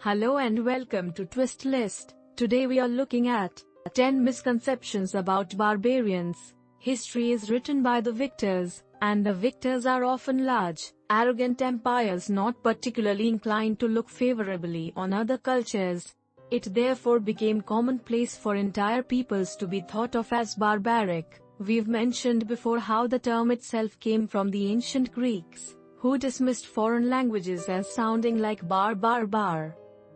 Hello and welcome to Twist List. Today we are looking at 10 misconceptions about barbarians. History is written by the victors, and the victors are often large, arrogant empires not particularly inclined to look favorably on other cultures. It therefore became commonplace for entire peoples to be thought of as barbaric. We've mentioned before how the term itself came from the ancient Greeks, who dismissed foreign languages as sounding like bar.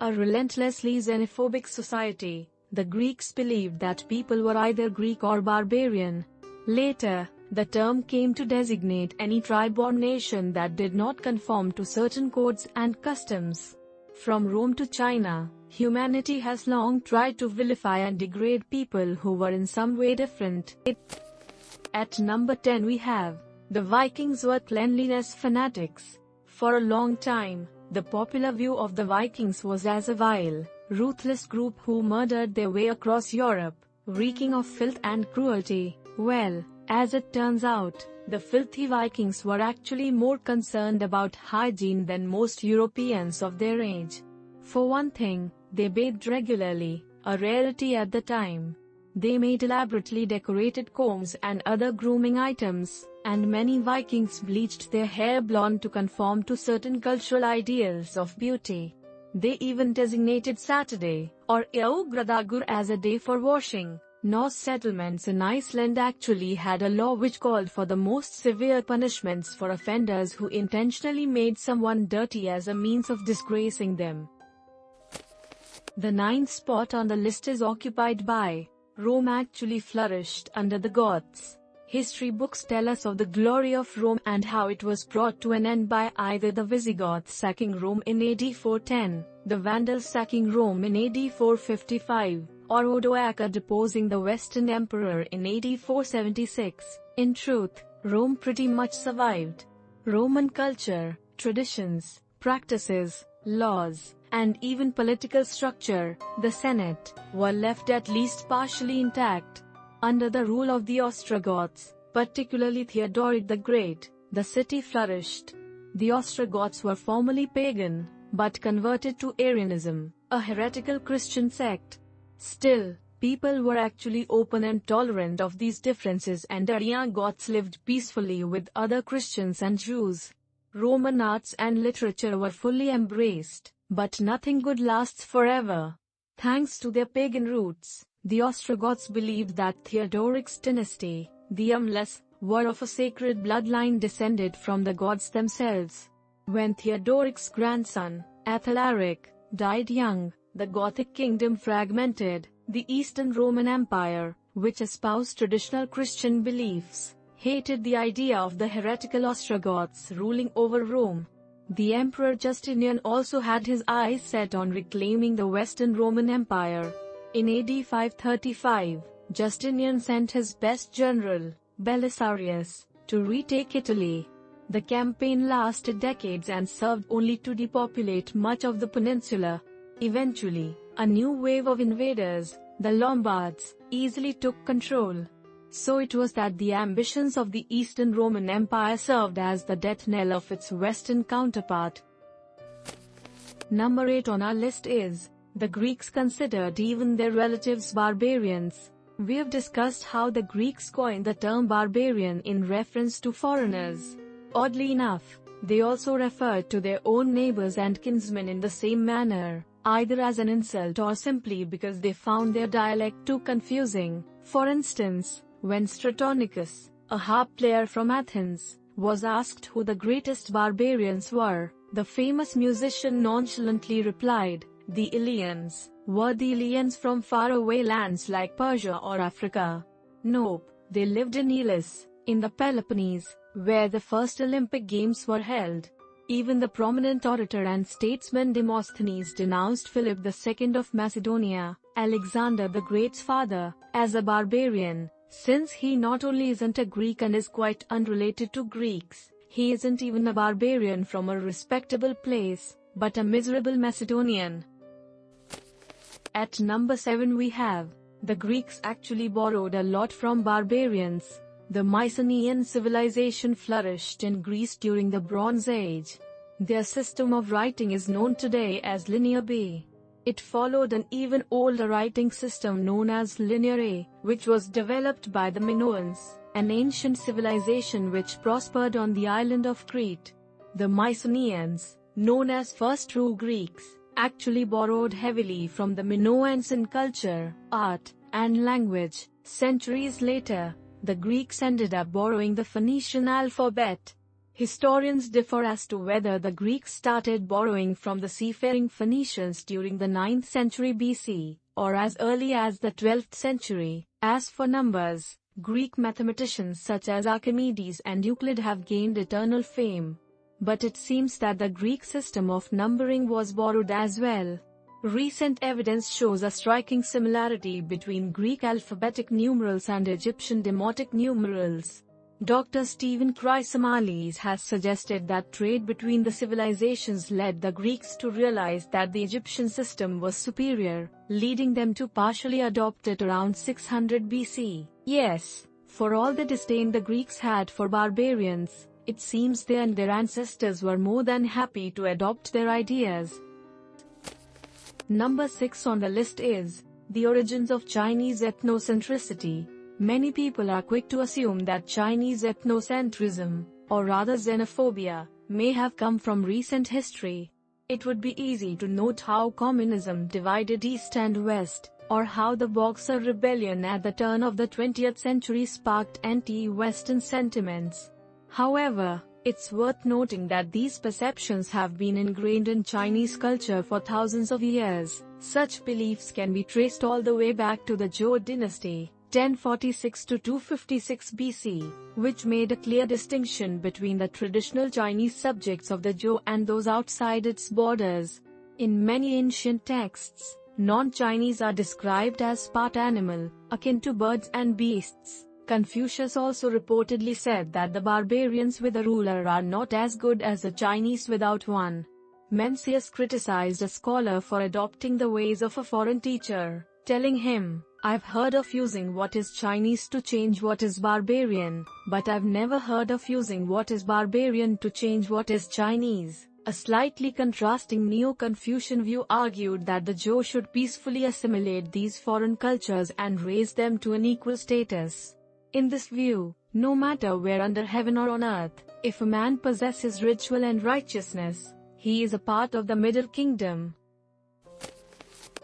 A relentlessly xenophobic society, the Greeks believed that people were either Greek or barbarian. Later, the term came to designate any tribe or nation that did not conform to certain codes and customs. From Rome to China, humanity has long tried to vilify and degrade people who were in some way different. At number 10 we have, the Vikings were cleanliness fanatics. For a long time, the popular view of the Vikings was as a vile, ruthless group who murdered their way across Europe, reeking of filth and cruelty. Well, as it turns out, the filthy Vikings were actually more concerned about hygiene than most Europeans of their age. For one thing, they bathed regularly, a rarity at the time. They made elaborately decorated combs and other grooming items, and many Vikings bleached their hair blonde to conform to certain cultural ideals of beauty. They even designated Saturday, or Eogradagur, as a day for washing. Norse settlements in Iceland actually had a law which called for the most severe punishments for offenders who intentionally made someone dirty as a means of disgracing them. The ninth spot on the list is occupied by Rome actually flourished under the Goths. History books tell us of the glory of Rome and how it was brought to an end by either the Visigoths sacking Rome in AD 410, the Vandals sacking Rome in AD 455, or Odoacer deposing the Western Emperor in AD 476. In truth, Rome pretty much survived. Roman culture, traditions, practices, laws, and even political structure, the Senate, were left at least partially intact. Under the rule of the Ostrogoths, particularly Theodoric the Great, the city flourished. The Ostrogoths were formerly pagan, but converted to Arianism, a heretical Christian sect. Still, people were actually open and tolerant of these differences, and Aryan Goths lived peacefully with other Christians and Jews. Roman arts and literature were fully embraced, but nothing good lasts forever. Thanks to their pagan roots, the Ostrogoths believed that Theodoric's dynasty, the Umlas, were of a sacred bloodline descended from the gods themselves. When Theodoric's grandson, Athalaric, died young, the Gothic kingdom fragmented. The Eastern Roman Empire, which espoused traditional Christian beliefs, hated the idea of the heretical Ostrogoths ruling over Rome. The Emperor Justinian also had his eyes set on reclaiming the Western Roman Empire. In AD 535, Justinian sent his best general, Belisarius, to retake Italy. The campaign lasted decades and served only to depopulate much of the peninsula. Eventually, a new wave of invaders, the Lombards, easily took control. So it was that the ambitions of the Eastern Roman Empire served as the death knell of its Western counterpart. Number 8 on our list is, the Greeks considered even their relatives barbarians. We have discussed how the Greeks coined the term barbarian in reference to foreigners. Oddly enough, they also referred to their own neighbors and kinsmen in the same manner, either as an insult or simply because they found their dialect too confusing. For instance, when Stratonicus, a harp player from Athens, was asked who the greatest barbarians were, the famous musician nonchalantly replied, "The Eleans." Were the Eleans from faraway lands like Persia or Africa? Nope, they lived in Elis, in the Peloponnese, where the first Olympic Games were held. Even the prominent orator and statesman Demosthenes denounced Philip II of Macedonia, Alexander the Great's father, as a barbarian, since he not only isn't a Greek and is quite unrelated to Greeks, he isn't even a barbarian from a respectable place, but a miserable Macedonian. At number 7 we have, the Greeks actually borrowed a lot from barbarians. The Mycenaean civilization flourished in Greece during the Bronze Age. Their system of writing is known today as Linear B. It followed an even older writing system known as Linear A, which was developed by the Minoans, an ancient civilization which prospered on the island of Crete. The Mycenaeans, known as first true Greeks, actually borrowed heavily from the Minoans in culture, art, and language. Centuries later, the Greeks ended up borrowing the Phoenician alphabet. Historians differ as to whether the Greeks started borrowing from the seafaring Phoenicians during the 9th century BC, or as early as the 12th century. As for numbers, Greek mathematicians such as Archimedes and Euclid have gained eternal fame. But it seems that the Greek system of numbering was borrowed as well. Recent evidence shows a striking similarity between Greek alphabetic numerals and Egyptian demotic numerals. Dr. Stephen Chrysomalis has suggested that trade between the civilizations led the Greeks to realize that the Egyptian system was superior, leading them to partially adopt it around 600 BC. Yes, for all the disdain the Greeks had for barbarians, it seems they and their ancestors were more than happy to adopt their ideas. Number 6 on the list is the origins of Chinese ethnocentricity. Many people are quick to assume that Chinese ethnocentrism, or rather xenophobia, may have come from recent history. It would be easy to note how communism divided East and West, or how the Boxer Rebellion at the turn of the 20th century sparked anti-Western sentiments. However, it's worth noting that these perceptions have been ingrained in Chinese culture for thousands of years. Such beliefs can be traced all the way back to the Zhou dynasty, 1046 to 256 BC, which made a clear distinction between the traditional Chinese subjects of the Zhou and those outside its borders. In many ancient texts, non-Chinese are described as part animal, akin to birds and beasts. Confucius also reportedly said that the barbarians with a ruler are not as good as the Chinese without one. Mencius criticized a scholar for adopting the ways of a foreign teacher, telling him, "I've heard of using what is Chinese to change what is barbarian, but I've never heard of using what is barbarian to change what is Chinese." A slightly contrasting Neo-Confucian view argued that the Zhou should peacefully assimilate these foreign cultures and raise them to an equal status. In this view, no matter where under heaven or on earth, if a man possesses ritual and righteousness, he is a part of the Middle Kingdom.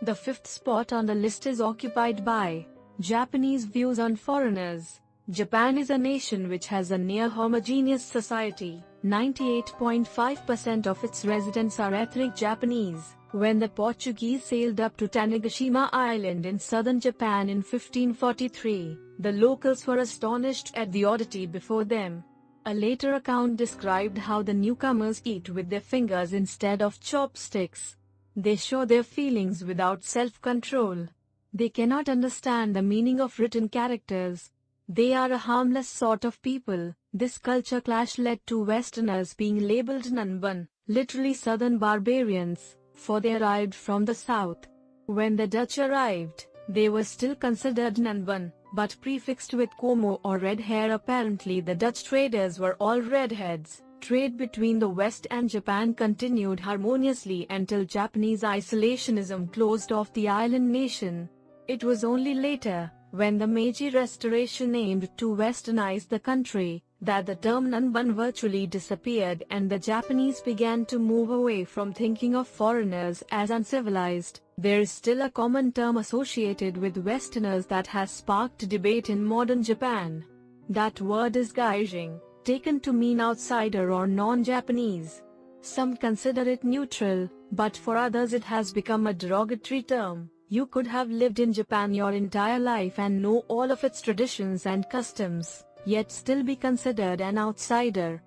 The 5th spot on the list is occupied by Japanese views on foreigners. Japan is a nation which has a near homogeneous society. 98.5% of its residents are ethnic Japanese. When the Portuguese sailed up to Tanegashima Island in southern Japan in 1543, the locals were astonished at the oddity before them. A later account described how the newcomers eat with their fingers instead of chopsticks. They show their feelings without self-control. They cannot understand the meaning of written characters. They are a harmless sort of people. This culture clash led to Westerners being labeled Nanban, literally southern barbarians, for they arrived from the south. When the Dutch arrived, they were still considered Nanban, but prefixed with Como or red hair. Apparently the Dutch traders were all redheads. Trade between the West and Japan continued harmoniously until Japanese isolationism closed off the island nation. It was only later, when the Meiji Restoration aimed to westernize the country, that the term Nanban virtually disappeared and the Japanese began to move away from thinking of foreigners as uncivilized. There is still a common term associated with Westerners that has sparked debate in modern Japan. That word is gaijin, taken to mean outsider or non-Japanese. Some consider it neutral, but for others it has become a derogatory term. You could have lived in Japan your entire life and know all of its traditions and customs, yet still be considered an outsider.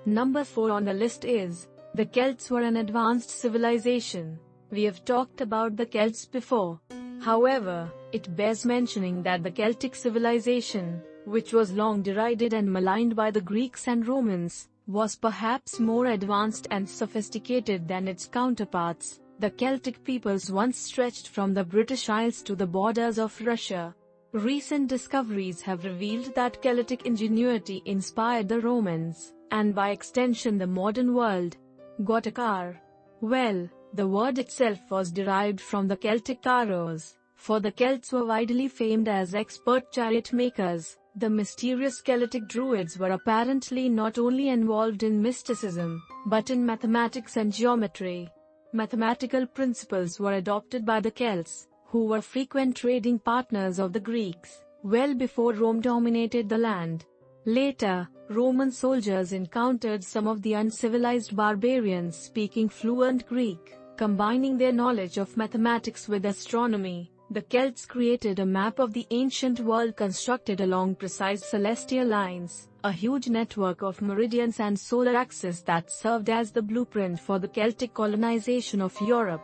Number 4 on the list is, the Celts were an advanced civilization. We have talked about the Celts before. However, it bears mentioning that the Celtic civilization, which was long derided and maligned by the Greeks and Romans, was perhaps more advanced and sophisticated than its counterparts. The Celtic peoples once stretched from the British Isles to the borders of Russia. Recent discoveries have revealed that Celtic ingenuity inspired the Romans, and by extension the modern world, got a car? Well, the word itself was derived from the Celtic caros, for the Celts were widely famed as expert chariot makers. The mysterious Celtic druids were apparently not only involved in mysticism, but in mathematics and geometry. Mathematical principles were adopted by the Celts, who were frequent trading partners of the Greeks, well before Rome dominated the land. Later, Roman soldiers encountered some of the uncivilized barbarians speaking fluent Greek, combining their knowledge of mathematics with astronomy. The Celts created a map of the ancient world constructed along precise celestial lines, a huge network of meridians and solar axes that served as the blueprint for the Celtic colonization of Europe.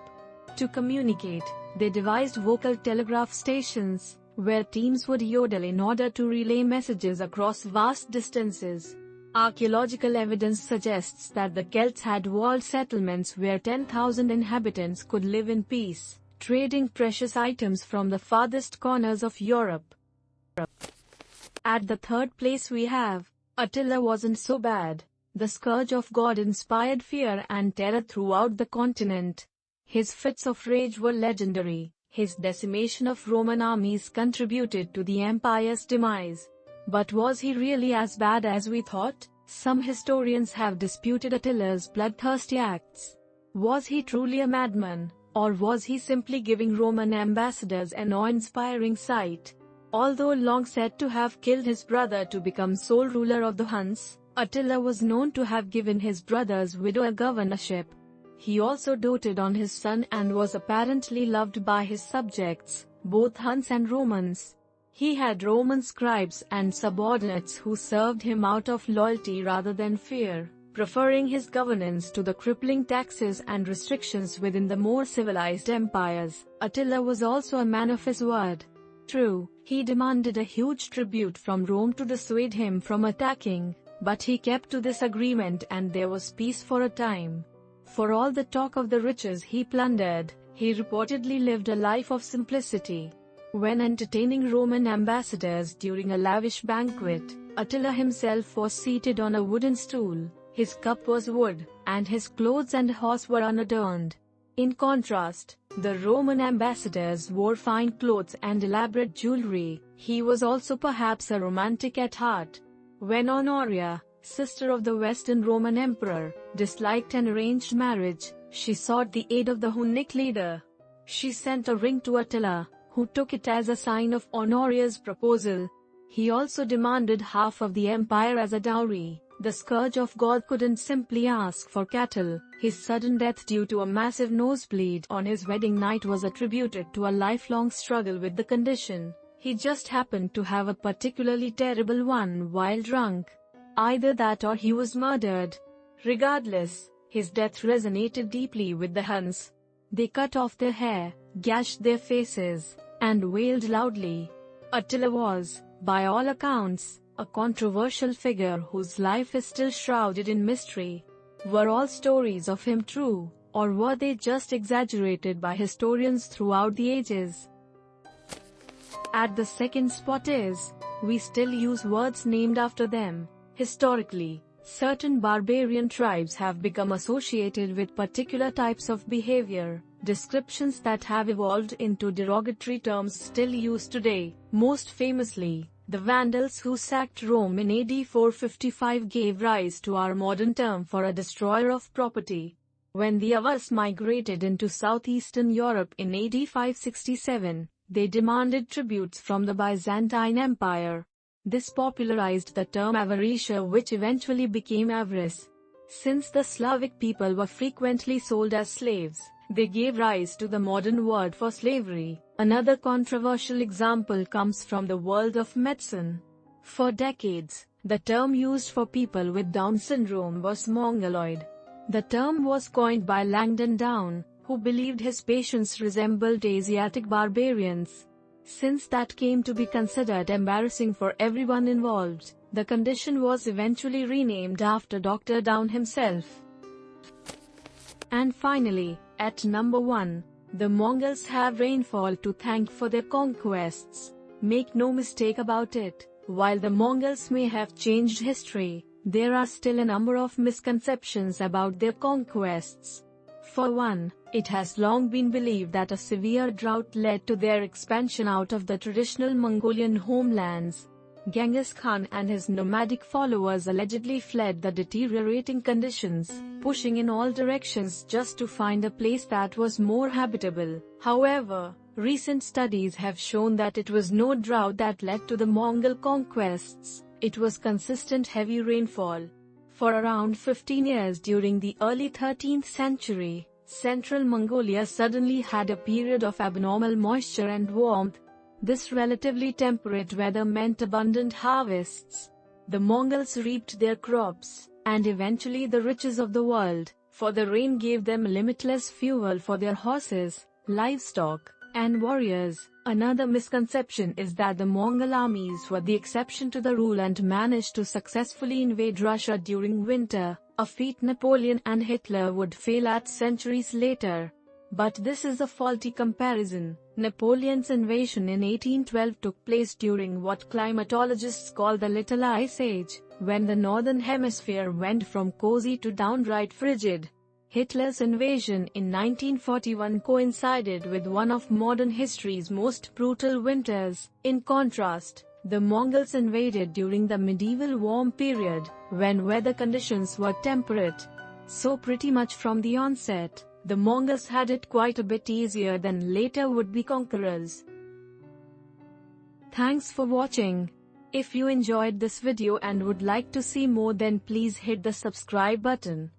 To communicate, they devised vocal telegraph stations, where teams would yodel in order to relay messages across vast distances. Archaeological evidence suggests that the Celts had walled settlements where 10,000 inhabitants could live in peace, trading precious items from the farthest corners of Europe. At the third place we have, Attila wasn't so bad. The scourge of God inspired fear and terror throughout the continent. His fits of rage were legendary. His decimation of Roman armies contributed to the empire's demise. But was he really as bad as we thought? Some historians have disputed Attila's bloodthirsty acts. Was he truly a madman? Or was he simply giving Roman ambassadors an awe-inspiring sight? Although long said to have killed his brother to become sole ruler of the Huns, Attila was known to have given his brother's widow a governorship. He also doted on his son and was apparently loved by his subjects, both Huns and Romans. He had Roman scribes and subordinates who served him out of loyalty rather than fear, preferring his governance to the crippling taxes and restrictions within the more civilized empires. Attila was also a man of his word. True, he demanded a huge tribute from Rome to dissuade him from attacking, but he kept to this agreement and there was peace for a time. For all the talk of the riches he plundered, he reportedly lived a life of simplicity. When entertaining Roman ambassadors during a lavish banquet, Attila himself was seated on a wooden stool. His cup was wood, and his clothes and horse were unadorned. In contrast, the Roman ambassadors wore fine clothes and elaborate jewelry. He was also perhaps a romantic at heart. When Honoria, sister of the Western Roman emperor, disliked an arranged marriage, she sought the aid of the Hunnic leader. She sent a ring to Attila, who took it as a sign of Honoria's proposal. He also demanded half of the empire as a dowry. The scourge of God couldn't simply ask for cattle. His sudden death due to a massive nosebleed on his wedding night was attributed to a lifelong struggle with the condition. He just happened to have a particularly terrible one while drunk. Either that or he was murdered. Regardless, his death resonated deeply with the Huns. They cut off their hair, gashed their faces, and wailed loudly. Attila was, by all accounts, a controversial figure whose life is still shrouded in mystery. Were all stories of him true, or were they just exaggerated by historians throughout the ages? At the second spot is, we still use words named after them. Historically, certain barbarian tribes have become associated with particular types of behavior, descriptions that have evolved into derogatory terms still used today. Most famously, the Vandals who sacked Rome in AD 455 gave rise to our modern term for a destroyer of property. When the Avars migrated into southeastern Europe in AD 567, they demanded tributes from the Byzantine Empire. This popularized the term avaritia, which eventually became avarice. Since the Slavic people were frequently sold as slaves, they gave rise to the modern word for slavery. Another controversial example comes from the world of medicine. For decades, the term used for people with Down syndrome was mongoloid. The term was coined by Langdon Down, who believed his patients resembled Asiatic barbarians. Since that came to be considered embarrassing for everyone involved, the condition was eventually renamed after Dr. Down himself. And finally, at number 1, the Mongols have rainfall to thank for their conquests. Make no mistake about it, while the Mongols may have changed history, there are still a number of misconceptions about their conquests. For one, it has long been believed that a severe drought led to their expansion out of the traditional Mongolian homelands. Genghis Khan and his nomadic followers allegedly fled the deteriorating conditions, pushing in all directions just to find a place that was more habitable. However, recent studies have shown that it was no drought that led to the Mongol conquests, it was consistent heavy rainfall. For around 15 years during the early 13th century, central Mongolia suddenly had a period of abnormal moisture and warmth. This relatively temperate weather meant abundant harvests. The Mongols reaped their crops, and eventually the riches of the world, for the rain gave them limitless fuel for their horses, livestock, and warriors. Another misconception is that the Mongol armies were the exception to the rule and managed to successfully invade Russia during winter, a feat Napoleon and Hitler would fail at centuries later. But this is a faulty comparison. Napoleon's invasion in 1812 took place during what climatologists call the Little Ice Age, when the northern hemisphere went from cozy to downright frigid. Hitler's invasion in 1941 coincided with one of modern history's most brutal winters. In contrast, the Mongols invaded during the medieval warm period, when weather conditions were temperate. So pretty much from the onset, the Mongols had it quite a bit easier than later would-be conquerors. Thanks for watching. If you enjoyed this video and would like to see more, then please hit the subscribe button.